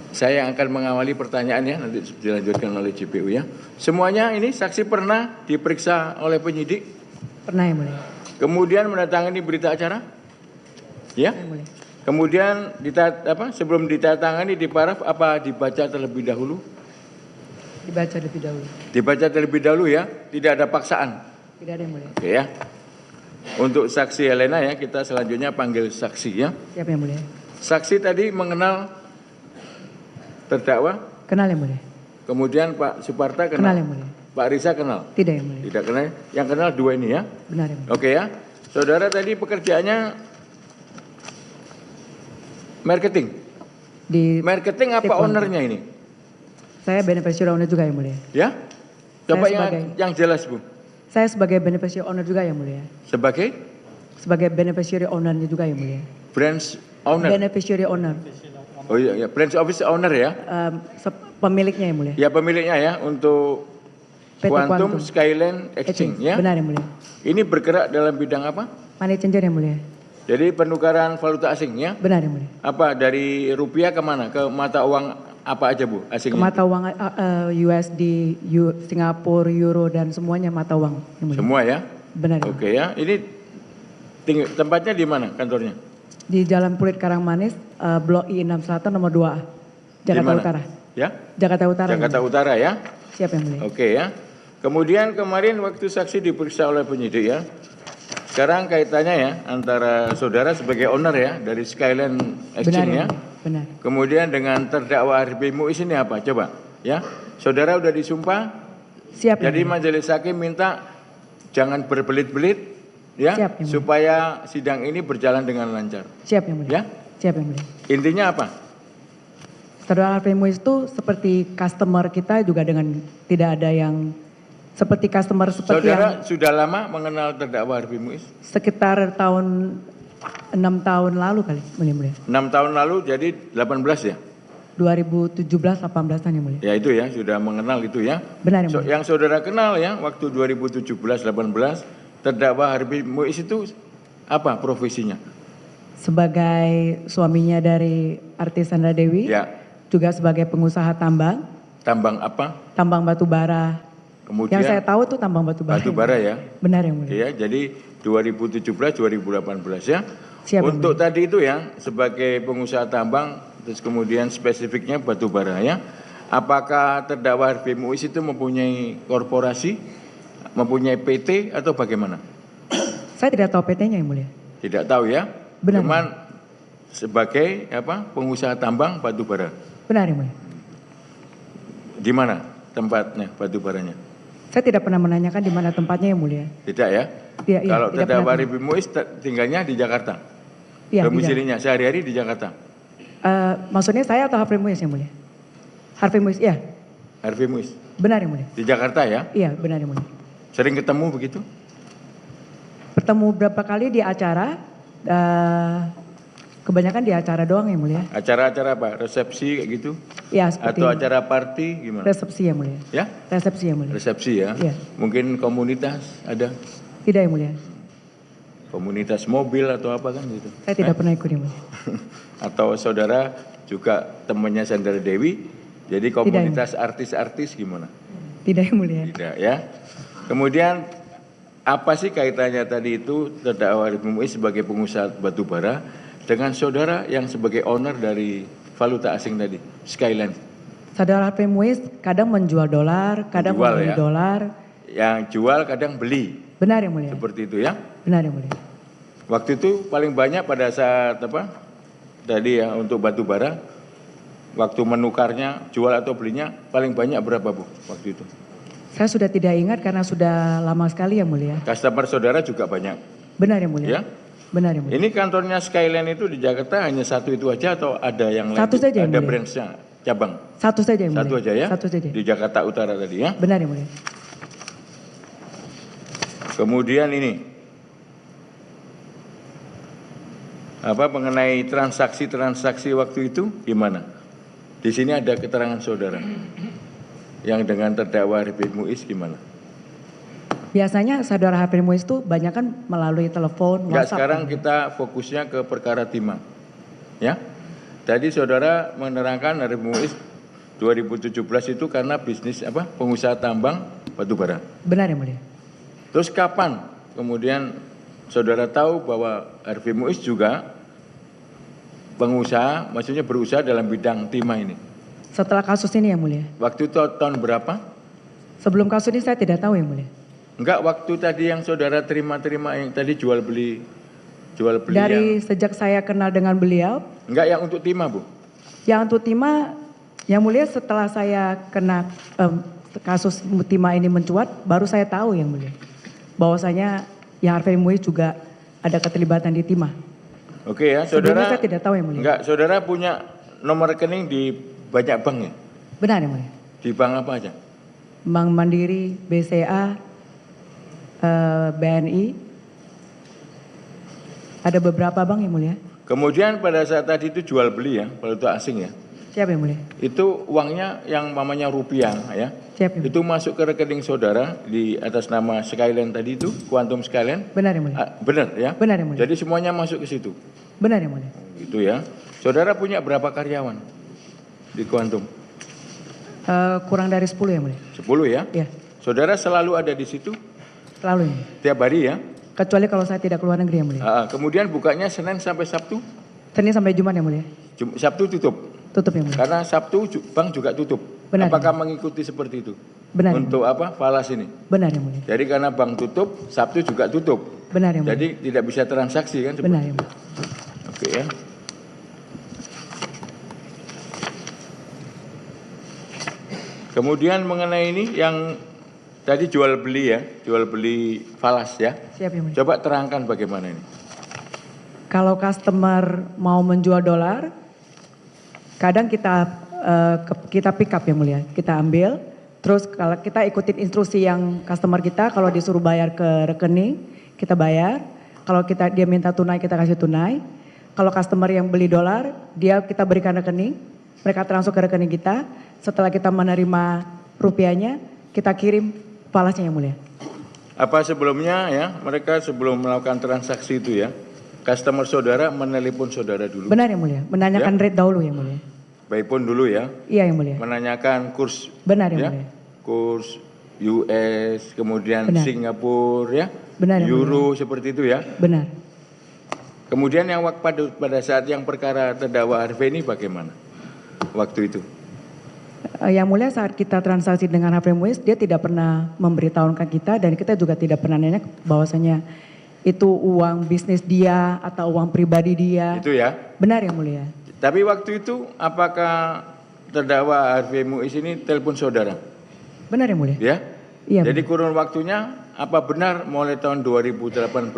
Saya yang akan mengawali pertanyaannya, nanti dilanjutkan oleh JPU ya. Semuanya ini saksi pernah diperiksa oleh penyidik? Pernah yang mulia. Kemudian mendatangani berita acara? Ya. Yang mulia. Kemudian sebelum ditandatangani di paraf apa dibaca terlebih dahulu? Dibaca lebih dahulu. Dibaca terlebih dahulu ya, tidak ada paksaan. Tidak ada yang mulia. Oke ya. Untuk saksi Helena ya, kita selanjutnya panggil saksi ya. Siap yang mulia. Saksi tadi mengenal terdakwa? Kenal yang mulia. Kemudian Pak Suparta kenal? Kenal yang mulia. Pak Risa kenal? Tidak yang mulia. Tidak kenal. Yang kenal dua ini ya? Benar yang mulia. Oke ya. Saudara tadi pekerjaannya marketing. Di Marketing apa Taekwondo. ownernya ini? Saya beneficiary owner juga yang mulia. Ya? Coba Saya yang jelas Bu. Saya sebagai beneficiary owner juga yang mulia. Sebagai Sebagai beneficiary ownernya juga yang mulia. branch owner. Beneficiary owner. Oh iya, branch office owner ya? Pemiliknya yang mulia. Ya pemiliknya ya untuk PT Quantum Quantum Skyline Exchange ya? Benar yang mulia. Ini bergerak dalam bidang apa? Money changer yang mulia. Jadi penukaran valuta asing ya? Benar yang mulia. Apa dari rupiah ke mana? Ke mata uang apa aja Bu asingnya? Ke mata uang USD, Singapura, Euro dan semuanya mata uang yang mulia. Semua ya? Benar. Yang mulia. Oke ya. Ini tempatnya di mana kantornya? Di Jalan Pulit Karangmanis, Blok I6 Selatan nomor 2A, Jakarta Utara. Ya? Jakarta Utara. Jakarta Utara ya? Siap yang mulia. Oke ya. Kemudian kemarin waktu saksi diperiksa oleh penyidik ya. Sekarang kaitannya ya antara saudara sebagai owner ya dari Skyline Exchange ya. Benar. Kemudian dengan terdakwa Harvey Muiz ini apa? Coba ya. Saudara udah disumpah. Siap. Jadi majelis hakim minta jangan berbelit-belit ya, Siap, supaya sidang ini berjalan dengan lancar. Siap yang mulia. Ya? Siap yang mulia. Intinya apa? Saudara Harvey Muiz itu seperti customer kita juga dengan tidak ada yang seperti customer seperti Saudara yang sudah lama mengenal terdakwa Harvey Muiz? sekitar tahun 6 tahun lalu kali, mulia. 6 tahun lalu jadi 18 ya? 2017-18 yang mulia. Ya itu ya, sudah mengenal itu ya. Benar yang mulia. Yang saudara kenal ya, waktu 2017-18, terdakwa Harvey Muiz itu apa profesinya? Sebagai suaminya dari artis Sandra Dewi, Ya. juga sebagai pengusaha tambang, Tambang apa? tambang batu bara. Kemudian Yang saya tahu tuh tambang batu bara. batu bara ya. Benar yang mulia. Ya, jadi 2017-2018 ya. Siap, Untuk tadi itu ya, sebagai pengusaha tambang, terus kemudian spesifiknya batu bara ya. Apakah terdakwa Harvey Muiz itu mempunyai korporasi, mempunyai PT atau bagaimana? Saya tidak tahu PT-nya yang mulia. Tidak tahu ya. Benar. Cuman sebagai pengusaha tambang batu bara. Benar yang mulia. Di mana tempatnya batu baranya? Saya tidak pernah menanyakan di mana tempatnya yang mulia. Tidak ya? Iya, Kalau tidak terdakwa pernah. Harvey Muiz tinggalnya di Jakarta. Iya, Domisilinya sehari-hari di Jakarta. maksudnya saya atau Harvey Muiz yang mulia? Harvey Muiz, iya. Harvey Muiz Benar yang mulia. di Jakarta ya? Iya, benar yang mulia. Sering ketemu begitu? Bertemu berapa kali di acara, kebanyakan di acara doang yang mulia. Acara-acara apa? Resepsi kayak gitu? Iya, seperti Atau acara party gimana? resepsi yang mulia. Ya? Resepsi yang mulia. Resepsi ya? Iya. Mungkin komunitas ada? Tidak yang mulia. Komunitas mobil atau apa kan gitu? Saya tidak pernah ikut yang mulia. Atau saudara juga temannya Sandra Dewi, jadi komunitas artis-artis gimana? Tidak yang mulia. Tidak ya. Kemudian apa sih kaitannya tadi itu terdakwa Harvey Muiz sebagai pengusaha batu bara dengan saudara yang sebagai owner dari valuta asing tadi, Skyline? Saudara Harvey Muiz kadang menjual dolar, kadang Menjual, membeli ya. dolar. Yang jual kadang beli, Benar yang mulia. seperti itu ya. Benar yang mulia. Waktu itu paling banyak pada saat apa? Tadi ya untuk batu bara, waktu menukarnya, jual atau belinya paling banyak berapa Bu waktu itu? Saya sudah tidak ingat karena sudah lama sekali yang mulia. Customer saudara juga banyak. Benar yang mulia. Ya. Benar yang mulia. Ini kantornya Skyline itu di Jakarta hanya satu itu aja atau ada yang lain? Satu saja yang Ada mulia. branch-nya, cabang? Satu saja yang mulia. Satu aja ya? Satu saja. Di Jakarta Utara tadi ya? Benar yang mulia. Kemudian ini, apa mengenai transaksi-transaksi waktu itu gimana? Di sini ada keterangan saudara. Yang dengan terdakwa Harvey Muiz gimana? Biasanya saudara Harvey Muiz itu banyak kan melalui telepon, Enggak, WhatsApp. sekarang kita fokusnya ke perkara timah. Ya. Tadi saudara menerangkan RF MUIS 2017 itu karena bisnis pengusaha tambang batubara. Benar yang mulia. Terus kapan kemudian saudara tahu bahwa RV MUIS juga pengusaha, maksudnya berusaha dalam bidang timah ini? Setelah kasus ini yang mulia. Waktu itu tahun berapa? Sebelum kasus ini saya tidak tahu yang mulia. Enggak, waktu tadi yang saudara terima yang tadi jual beli Dari sejak saya kenal dengan beliau. Enggak yang untuk timah, Bu? Yang untuk timah, yang mulia setelah saya kena kasus timah ini mencuat, baru saya tahu yang mulia. Bahwasanya yang RV MUIS juga ada keterlibatan di timah. Oke ya, saudara. Sebelumnya saya tidak tahu yang mulia. Enggak, saudara punya nomor rekening di banyak bank ya? Benar yang mulia. Di bank apa aja? Bank Mandiri, BCA, BNI. Ada beberapa bank yang mulia. Kemudian pada saat tadi itu jual beli ya, valuta asing ya. Siapa yang mulia? Itu uangnya yang namanya rupiah ya. Siapa yang mulia? Itu masuk ke rekening saudara di atas nama Skyline tadi itu, Quantum Skyline. Benar yang mulia. Benar ya? Benar yang mulia. Jadi semuanya masuk ke situ. Benar yang mulia. Gitu ya. Saudara punya berapa karyawan di Quantum? Kurang dari 10 yang mulia. 10 ya? Ya, Saudara selalu ada di situ selalu ini. tiap hari ya? Kecuali kalau saya tidak keluar negeri yang mulia. Kemudian bukanya Senin sampai Sabtu? Senin sampai Jumat yang mulia. Sabtu tutup? Tutup yang mulia. Karena Sabtu bank juga tutup. Benar. Apakah mengikuti seperti itu? Benar. Untuk apa? Falas ini? Benar yang mulia. Jadi karena bank tutup, Sabtu juga tutup. Benar yang mulia. Jadi tidak bisa transaksi kan? Benar yang mulia. Oke ya. Kemudian mengenai ini yang tadi jual beli ya, jual beli falas ya. Siap yang mulia. Coba terangkan bagaimana ini. Kalau customer mau menjual dolar, kadang kita pick up yang mulia, kita ambil. Terus kalau kita ikutin instruksi yang customer kita, kalau disuruh bayar ke rekening, kita bayar. Kalau dia minta tunai, kita kasih tunai. Kalau customer yang beli dolar, kita berikan rekening, mereka transfer ke rekening kita. Setelah kita menerima rupiahnya, kita kirim falasnya yang mulia. Apa sebelumnya ya, mereka sebelum melakukan transaksi itu ya, customer saudara menelepon saudara dulu. Benar yang mulia, menanyakan Ya. rate dahulu yang mulia. By phone dulu ya. Iya yang mulia. Menanyakan kurs. Benar yang ya, mulia. Kurs US, kemudian Benar. Singapura ya, Benar, yang Euro seperti itu ya. Benar. Kemudian yang pada saat yang perkara terdakwa Harvey ini bagaimana waktu itu? Yang mulia saat kita transaksi dengan HP MUIS, dia tidak pernah memberitahukan kita dan kita juga tidak pernah nanya bahwasanya itu uang bisnis dia atau uang pribadi dia. Itu ya. Benar yang mulia. Tapi waktu itu apakah terdakwa Harvey MUIS ini telepon saudara? Benar yang mulia. Ya. Iya. Jadi kurun waktunya apa benar mulai tahun 2018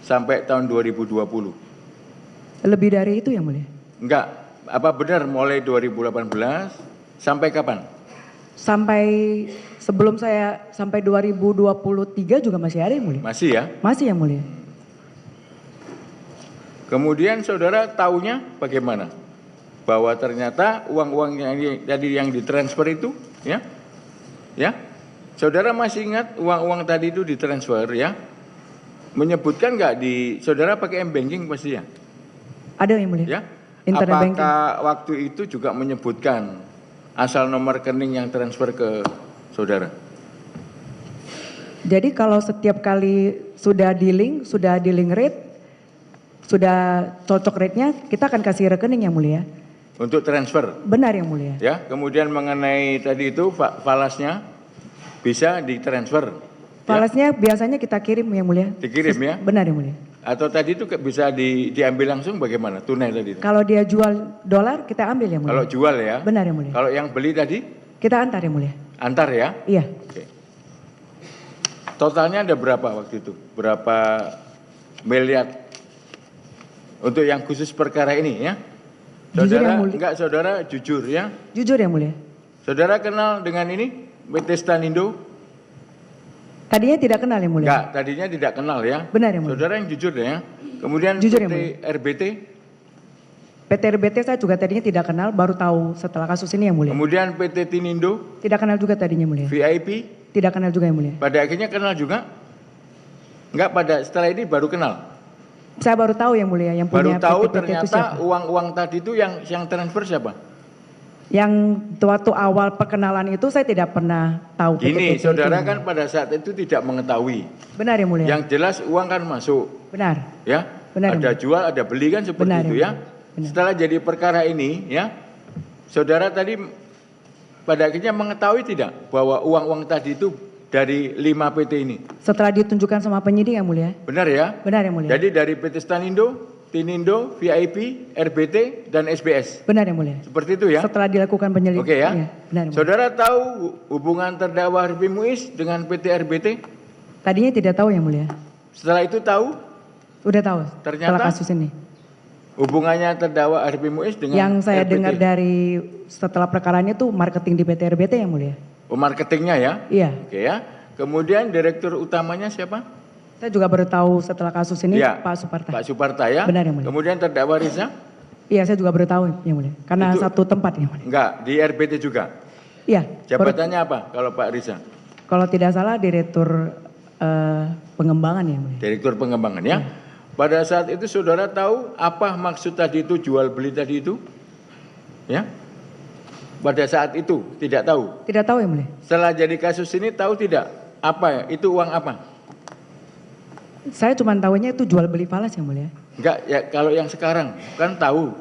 sampai tahun 2020? Lebih dari itu yang mulia. Enggak. Apa benar mulai 2018 sampai kapan? Sampai sebelum saya sampai 2023 juga masih ada yang mulia. Masih ya. Masih yang mulia. Kemudian saudara taunya bagaimana? Bahwa ternyata uang-uang yang ditransfer itu ya. Ya. Saudara masih ingat uang-uang tadi itu ditransfer ya? Menyebutkan enggak saudara pakai M-banking pasti ya? Ada yang mulia. Ya. Internet Apakah banking. waktu itu juga menyebutkan asal nomor rekening yang transfer ke saudara? Jadi kalau setiap kali sudah dealing rate, sudah cocok rate-nya, kita akan kasih rekening yang mulia. Untuk transfer. Benar yang mulia. Ya, kemudian mengenai tadi itu falasnya bisa ditransfer. Falasnya biasanya kita kirim yang mulia. Dikirim ya? Benar yang mulia. Atau tadi itu bisa diambil langsung bagaimana? Tunai tadi itu. Kalau dia jual dolar, kita ambil yang mulia. Kalau jual ya. Benar yang mulia. Kalau yang beli tadi Kita antar yang mulia. antar ya. Iya. Oke. Totalnya ada berapa waktu itu? Berapa miliar untuk yang khusus perkara ini ya? Jujur Saudara, yang mulia. enggak saudara jujur ya? Jujur yang mulia. Saudara kenal dengan ini PT Stanindo? Tadinya tidak kenal yang mulia. Enggak, tadinya tidak kenal ya. Benar yang mulia. Saudara yang jujur ya. Kemudian Jujur yang PT mulia. RBT, PT RBT saya juga tadinya tidak kenal, baru tahu setelah kasus ini yang mulia. kemudian PT Tinindo, Tidak kenal juga tadinya yang mulia. VIP, Tidak kenal juga yang mulia. pada akhirnya kenal juga? Enggak, setelah ini baru kenal. Saya baru tahu yang mulia, yang Baru punya tahu PT-PT itu ternyata siapa. uang-uang tadi itu yang transfer siapa? Yang waktu awal perkenalan itu saya tidak pernah tahu Gini, PT-PT saudara itu. kan pada saat itu tidak mengetahui. Benar yang mulia. Yang jelas uang kan masuk, Benar. ya. Benar, Ada Yang jual, ada beli kan seperti Benar, itu Yang ya. mulia. Benar. Setelah jadi perkara ini, ya, saudara tadi pada akhirnya mengetahui tidak bahwa uang-uang tadi itu dari 5 PT ini? Setelah ditunjukkan sama penyidik yang mulia. Benar ya? Benar yang mulia. Jadi dari PT Stanindo, Tinindo, VIP, RBT, dan SBS. Benar yang mulia. Seperti itu ya? Setelah dilakukan penyelidikan. Oke ya? Iya, benar yang mulia. Saudara tahu hubungan terdakwa Harvey Muiz dengan PT RBT? Tadinya tidak tahu yang mulia. Setelah itu tahu Udah tahu Ternyata? setelah kasus ini. hubungannya terdakwa Harvey Muiz dengan Yang saya RBT? dengar dari setelah perkaranya itu marketing di PT RBT yang mulia. Oh, marketingnya ya? Iya. Oke ya. Kemudian direktur utamanya siapa? Saya juga baru tahu setelah kasus ini Iya. Pak Suparta. Pak Suparta ya? Benar, Yang mulia. Kemudian terdakwa Riza? Iya, saya juga baru tahu yang mulia. Karena Itu- satu tempat yang mulia. Enggak, di RBT juga. Iya. Jabatannya apa kalau Pak Riza? Kalau tidak salah direktur pengembangan yang mulia. Direktur pengembangan ya. Pada saat itu saudara tahu apa maksud tadi itu jual beli tadi itu? Ya. Pada saat itu tidak tahu. Tidak tahu yang mulia. Setelah jadi kasus ini tahu tidak? Apa ya? Itu uang apa? Saya cuma tahunya itu jual beli falas yang mulia. Enggak, ya kalau yang sekarang kan tahu.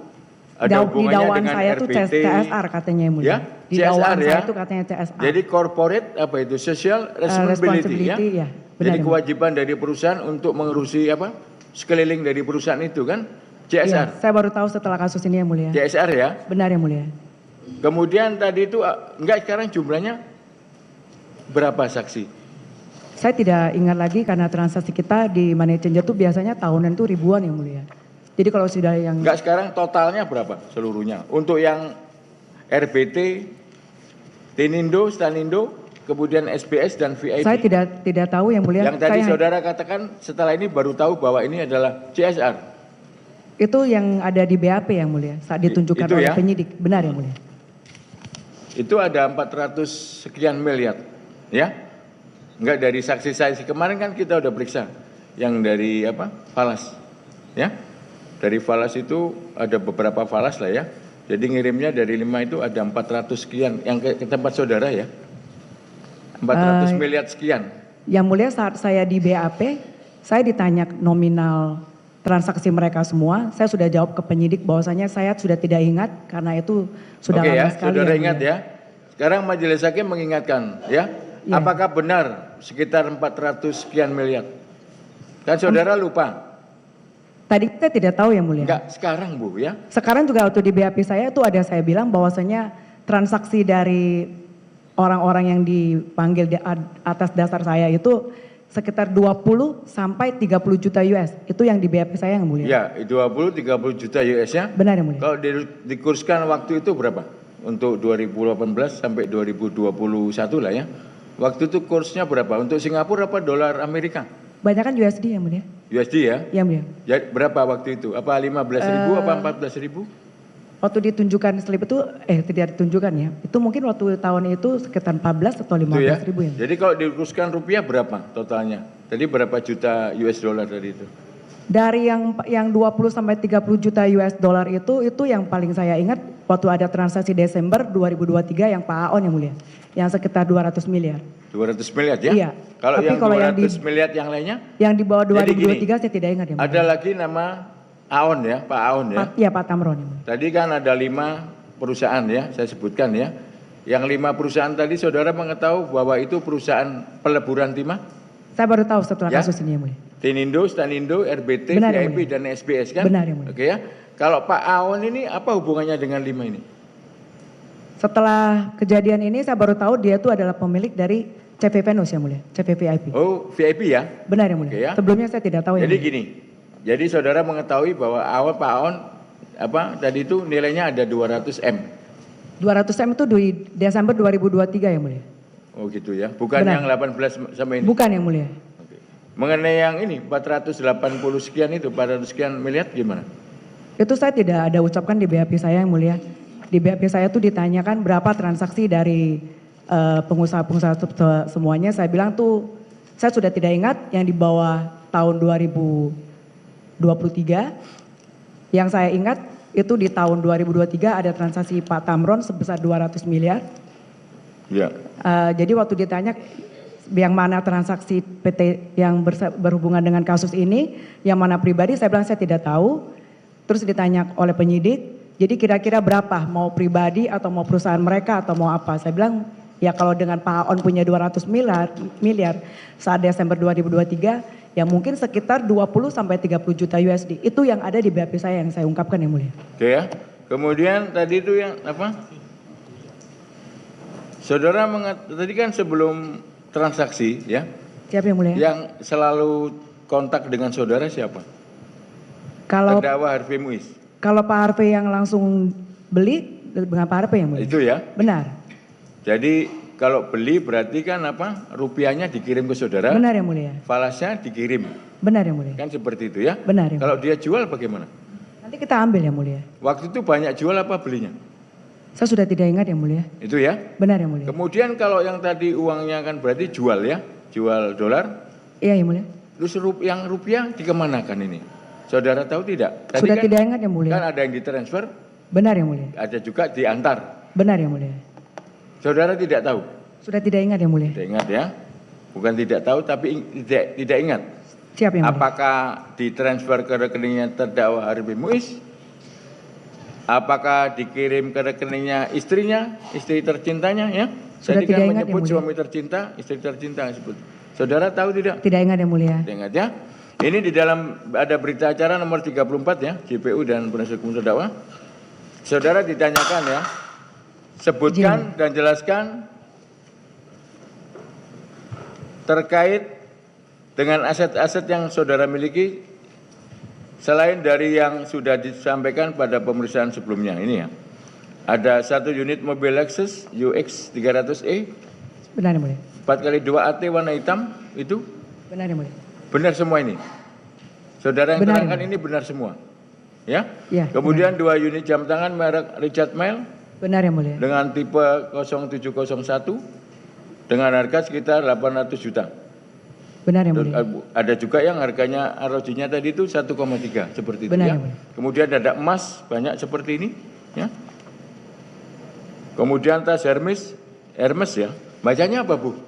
Ada Di hubungannya dakwaan dengan saya itu RBT. CSR katanya yang mulia. Ya, Di CSR dakwaan ya. saya itu katanya CSR. Jadi corporate apa itu? Social responsibility, ya. ya. Benar, Jadi yang mulia. kewajiban dari perusahaan untuk mengurusi apa? Sekeliling dari perusahaan itu kan? Iya, CSR. saya baru tahu setelah kasus ini yang mulia. CSR ya. Benar yang mulia. Kemudian tadi itu enggak sekarang jumlahnya berapa saksi? Saya tidak ingat lagi karena transaksi kita di money changer itu biasanya tahunan itu ribuan yang mulia. Jadi kalau sudah yang Enggak sekarang totalnya berapa seluruhnya? Untuk yang RBT, Tinindo, Stanindo, kemudian SBS dan VIP. saya tidak tahu yang mulia. Yang tadi Saya- saudara katakan setelah ini baru tahu bahwa ini adalah CSR. Itu yang ada di BAP yang mulia saat ditunjukkan Itu oleh ya? penyidik. Benar yang mulia. Itu ada 400 sekian miliar. Ya. Enggak dari saksi-saksi kemarin kan kita udah periksa yang dari apa? Falas. Ya. Dari falas itu ada beberapa falas lah ya. Jadi ngirimnya dari 5 itu ada 400 sekian yang ke tempat saudara ya. 400 miliar sekian. Yang mulia saat saya di BAP, saya ditanya nominal transaksi mereka semua. Saya sudah jawab ke penyidik bahwasanya saya sudah tidak ingat karena itu sudah Oke lama ya, sekali. saudara yang ingat mulia. ya. Sekarang majelis hakim mengingatkan ya. Iya. Apakah benar sekitar 400 sekian miliar? Kan saudara lupa. Tadi kita tidak tahu yang mulia. Enggak, sekarang Bu ya. Sekarang juga waktu di BAP saya itu ada saya bilang bahwasanya transaksi dari orang-orang yang dipanggil di atas dasar saya itu sekitar 20 sampai 30 juta US. Itu yang di BAP saya yang mulia. Ya, 20-30 juta US ya. Benar yang mulia. Kalau dikurskan waktu itu berapa? Untuk 2018 sampai 2021 lah ya. Waktu itu kursnya berapa? Untuk Singapura apa dolar Amerika? Banyak kan USD yang mulia. USD ya? Yang mulia. Ya, berapa waktu itu? Apa 15.000 apa 14.000? Waktu ditunjukkan slip itu, tidak ditunjukkan ya. Itu mungkin waktu tahun itu sekitar 14 atau 15 Itu ya. ribu ya. Jadi kalau dikurskan rupiah berapa totalnya? Tadi berapa juta US dollar dari itu? Dari yang 20 sampai 30 juta US dollar itu yang paling saya ingat waktu ada transaksi Desember 2023 yang Pak Aon yang mulia. Yang sekitar 200 miliar. 200 miliar ya? Iya. Kalau Tapi yang kalau 200 miliar yang lainnya? Yang di bawah Jadi 2023 saya tidak ingat ya. mulia. Ada lagi nama Aon ya, Pak Aon ya. Iya Pak Tamron. Ya, mulia. Tadi kan ada 5 perusahaan ya, saya sebutkan ya. Yang 5 perusahaan tadi saudara mengetahui bahwa itu perusahaan peleburan timah? Saya baru tahu setelah Ya. kasus ini ya mulia. Tinindo, Stanindo, RBT, Benar, VIP, ya, dan SBS kan? Benar, ya, mulia. Oke ya. Kalau Pak Aon ini apa hubungannya dengan 5 ini? Setelah kejadian ini saya baru tahu dia itu adalah pemilik dari CV Venus yang mulia. CV VIP. Oh, VIP ya? Benar yang mulia. Oke, ya. Sebelumnya saya tidak tahu yang Jadi mulia. gini, jadi saudara mengetahui bahwa awal Pak Aon apa tadi itu nilainya ada 200 M. 200 M itu di Desember 2023 yang mulia. Oh gitu ya, bukan Benar. yang 18 sama ini. Bukan yang mulia. Oke. Mengenai yang ini 480 sekian itu 400 sekian miliar gimana? Itu saya tidak ada ucapkan di BAP saya yang mulia. Di BAP saya tuh ditanyakan berapa transaksi dari pengusaha-pengusaha semuanya. Saya bilang tuh saya sudah tidak ingat yang di bawah tahun 2000 2023. Yang saya ingat itu di tahun 2023 ada transaksi Pak Tamron sebesar 200 miliar. Ya. Jadi waktu ditanya yang mana transaksi PT yang berhubungan dengan kasus ini, yang mana pribadi, saya bilang saya tidak tahu. Terus ditanya oleh penyidik, jadi kira-kira berapa, mau pribadi atau mau perusahaan mereka atau mau apa? Saya bilang, ya kalau dengan Pak Aon punya 200 miliar saat Desember 2023, ya mungkin sekitar 20 sampai 30 juta USD. Itu yang ada di BAP saya yang saya ungkapkan yang mulia. Oke ya. Kemudian tadi itu yang apa? Saudara tadi kan sebelum transaksi ya. Siapa yang mulia? Yang selalu kontak dengan saudara siapa? Kalau Terdakwa Harvey Muiz. Kalau Pak Harvey yang langsung beli dengan Pak Harvey yang mulia. Itu ya. Benar. Jadi kalau beli berarti kan apa? Rupiahnya dikirim ke saudara. Benar yang mulia. Falasnya dikirim. Benar yang mulia. Kan seperti itu ya. Benar yang mulia. Kalau dia jual bagaimana? Nanti kita ambil yang mulia. Waktu itu banyak jual apa belinya? Saya sudah tidak ingat yang mulia. Itu ya. Benar yang mulia. Kemudian kalau yang tadi uangnya kan berarti jual ya. Jual dolar. Iya yang mulia. Terus yang rupiah dikemanakan ini? Saudara tahu tidak? Tadi Sudah kan, tidak ingat yang mulia. Kan ada yang ditransfer, Benar yang mulia. ada juga diantar. Benar yang mulia. Saudara tidak tahu? Sudah tidak ingat yang mulia. Tidak ingat ya. Bukan tidak tahu tapi tidak ingat. Siapa yang mulia? Apakah ditransfer ke rekeningnya terdakwa Harvey Muiz? Apakah dikirim ke rekeningnya istrinya, istri tercintanya ya? Sudah Tadi tidak kan ingat yang menyebut mulia. suami tercinta, istri tercinta disebut. Saudara tahu tidak? Tidak ingat yang mulia. Tidak ingat ya. Ini di dalam ada berita acara nomor 34 ya, JPU dan penasihat hukum terdakwa. Saudara ditanyakan ya, sebutkan dan jelaskan terkait dengan aset-aset yang saudara miliki selain dari yang sudah disampaikan pada pemeriksaan sebelumnya ini ya. Ada 1 unit mobil Lexus UX 300E, Benar yang mulia. 4x2 AT warna hitam itu. Benar yang mulia. Benar semua ini. Saudara yang Benar, terangkan Ibu. ini benar semua. Ya. Ya, Kemudian 2 unit jam tangan merek Richard Mille Benar yang mulia. dengan tipe 0701 dengan harga sekitar 800 juta. Benar yang mulia. Ada juga yang harganya ROG-nya tadi itu 1,3 seperti itu Benar, ya. Ibu. Kemudian ada emas banyak seperti ini ya. Kemudian tas Hermes ya. Bacanya apa, Bu?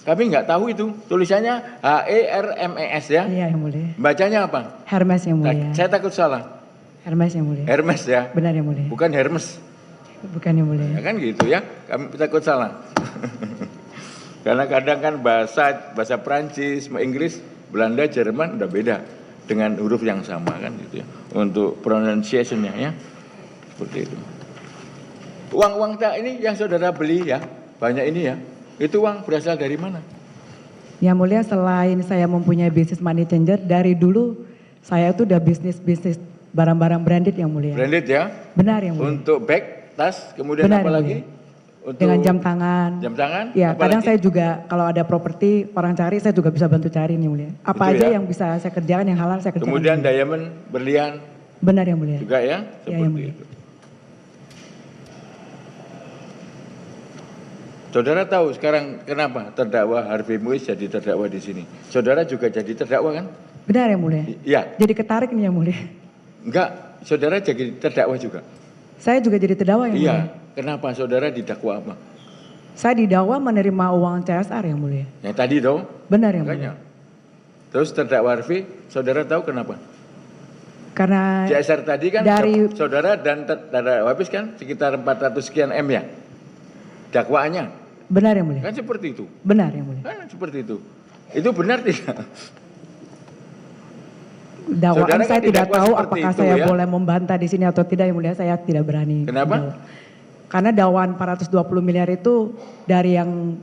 Kami nggak tahu itu. Tulisannya HERMES ya. Iya yang mulia. Bacanya apa? Hermes yang mulia. Saya takut salah. Hermes yang mulia. Hermes ya. Benar yang mulia. Bukan Hermes. Bukan yang mulia. Ya kan gitu ya. Kami takut salah. Karena kadang kan bahasa Prancis, Inggris, Belanda, Jerman udah beda dengan huruf yang sama kan gitu ya. Untuk pronunciation-nya ya. Seperti itu. Uang-uang ini yang saudara beli ya, banyak ini ya. Itu uang berasal dari mana? Yang mulia, selain saya mempunyai bisnis money changer, dari dulu saya tuh udah bisnis barang-barang branded yang mulia. Branded ya. Benar yang mulia. Untuk bag, tas, kemudian Benar, apa yang lagi? mulia. Untuk Dengan jam tangan. Jam tangan? Ya, apa kadang lagi? saya juga kalau ada properti orang cari, saya juga bisa bantu cari nih mulia. Apa Itu aja ya. yang bisa saya kerjakan, yang halal saya kerjakan. Kemudian yang mulia. diamond, berlian Benar yang mulia. juga ya, Ya, yang seperti mulia. itu. Saudara tahu sekarang kenapa terdakwa Harvey Muiz jadi terdakwa di sini? Saudara juga jadi terdakwa kan? Benar yang mulia. Iya. Jadi ketarik nih yang mulia. Enggak, saudara jadi terdakwa juga. Saya juga jadi terdakwa yang mulia. Iya. Kenapa saudara didakwa apa? Saya didakwa menerima uang CSR yang mulia. Yang tadi dong. Benar yang mulia. Makanya. Terus terdakwa Harvey, saudara tahu kenapa? Karena CSR tadi kan dari saudara dan terdakwa habis kan sekitar 400 sekian M ya. Dakwaannya. benar yang mulia. Kan seperti itu. Benar yang mulia. Kan seperti itu. Itu benar tidak? Dakwaan Saudara kan saya tidak didakwa tahu seperti apakah itu, saya ya? boleh membantah di sini atau tidak yang mulia, saya tidak berani. Kenapa? menjawab. Karena dakwaan 420 miliar itu dari yang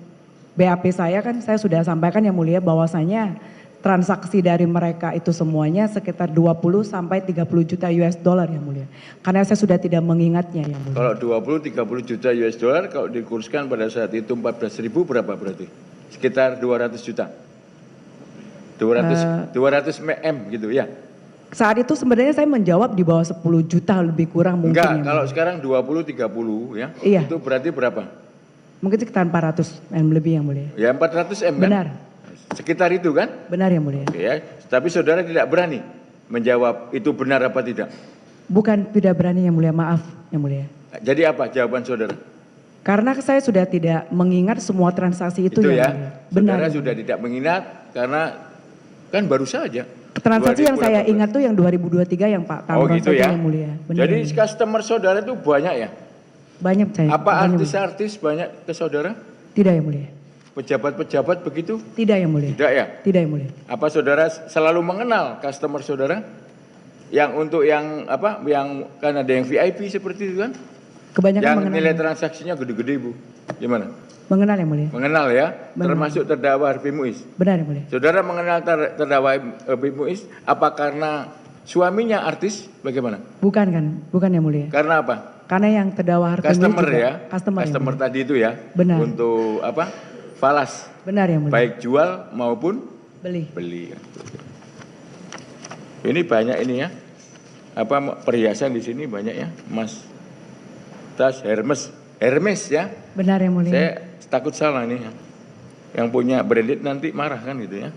BAP saya kan saya sudah sampaikan yang mulia bahwasanya transaksi dari mereka itu semuanya sekitar 20 sampai 30 juta US dollar yang mulia. Karena saya sudah tidak mengingatnya yang mulia. Kalau 20-30 juta US dollar kalau dikurskan pada saat itu 14.000 berapa berarti? Sekitar 200 juta. 200 M gitu ya. Saat itu sebenarnya saya menjawab di bawah 10 juta lebih kurang mungkin. Enggak, yang kalau mulia. sekarang 20-30 ya. Iya. Itu berarti berapa? Mungkin sekitar 400 M lebih yang mulia. Ya 400 M kan? Benar, Sekitar itu kan? benar yang mulia. Oke ya. Tapi saudara tidak berani. menjawab itu benar apa tidak? Bukan tidak berani Yang Mulia, maaf Yang Mulia. Jadi apa jawaban saudara? Karena saya sudah tidak mengingat semua transaksi itu Yang ya, Mulia. Benar. saudara sudah tidak mengingat karena kan baru saja. Transaksi yang saya 2018. ingat tuh yang 2023 yang Pak Tamron gitu saja ya. Yang Mulia. Benar. Jadi customer saudara itu banyak ya? Banyak saya. Apa banyak, artis-artis banyak ke saudara? Tidak Yang Mulia. Pejabat-pejabat begitu? Tidak Yang Mulia. Tidak ya? Tidak Yang Mulia. Apa saudara selalu mengenal customer saudara? Yang untuk yang apa? Yang kan ada yang VIP seperti itu kan? Kebanyakan Yang mengenal. nilai transaksinya gede-gede Bu. Gimana? Mengenal Yang Mulia. Mengenal ya? Benar. Termasuk terdakwa Harvey Muiz. Benar Yang Mulia. Saudara mengenal terdakwa Harvey Muiz apa karena suaminya artis? Bagaimana? Bukan kan? Bukan Yang Mulia. Karena apa? Karena yang terdakwa Harvey Muiz Customer juga. ya? Customer Yang Mulia. tadi itu ya? Benar. Untuk apa? Falas. Benar Yang Mulia. Baik jual maupun Beli. beli. Ini banyak ini ya. Apa perhiasan di sini banyak ya, Mas. Tas Hermes ya. Benar Yang Mulia. Saya takut salah nih ya. Yang punya branded nanti marah kan gitu ya.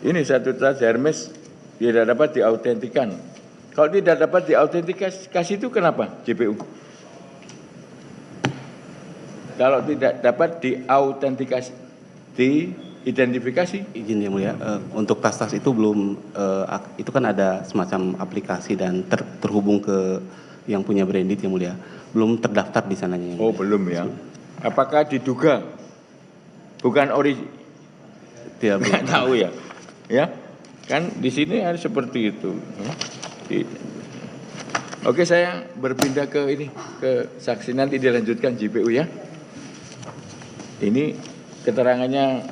Ini satu tas Hermes tidak dapat diautentikan. Kalau tidak dapat diautentikasi itu kenapa JPU? Kalau tidak dapat diautentikasi, diidentifikasi. Izin Yang Mulia, untuk tas-tas itu belum, itu kan ada semacam aplikasi dan terhubung ke yang punya branded Yang Mulia. Belum terdaftar di sananya Yang Mulia. Oh belum ya. Apakah diduga bukan ori? Tidak, belum. Nggak tahu ya. Ya, kan di sini ada seperti itu. Oke, saya berpindah ke ini, ke saksi nanti dilanjutkan JPU ya. Ini keterangannya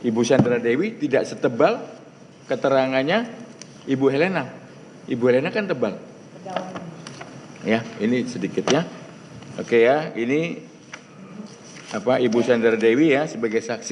Ibu Sandra Dewi tidak setebal keterangannya Ibu Helena. Ibu Helena kan tebal. Ya, ini sedikit ya. Oke ya, ini apa Ibu Sandra Dewi ya sebagai saksi.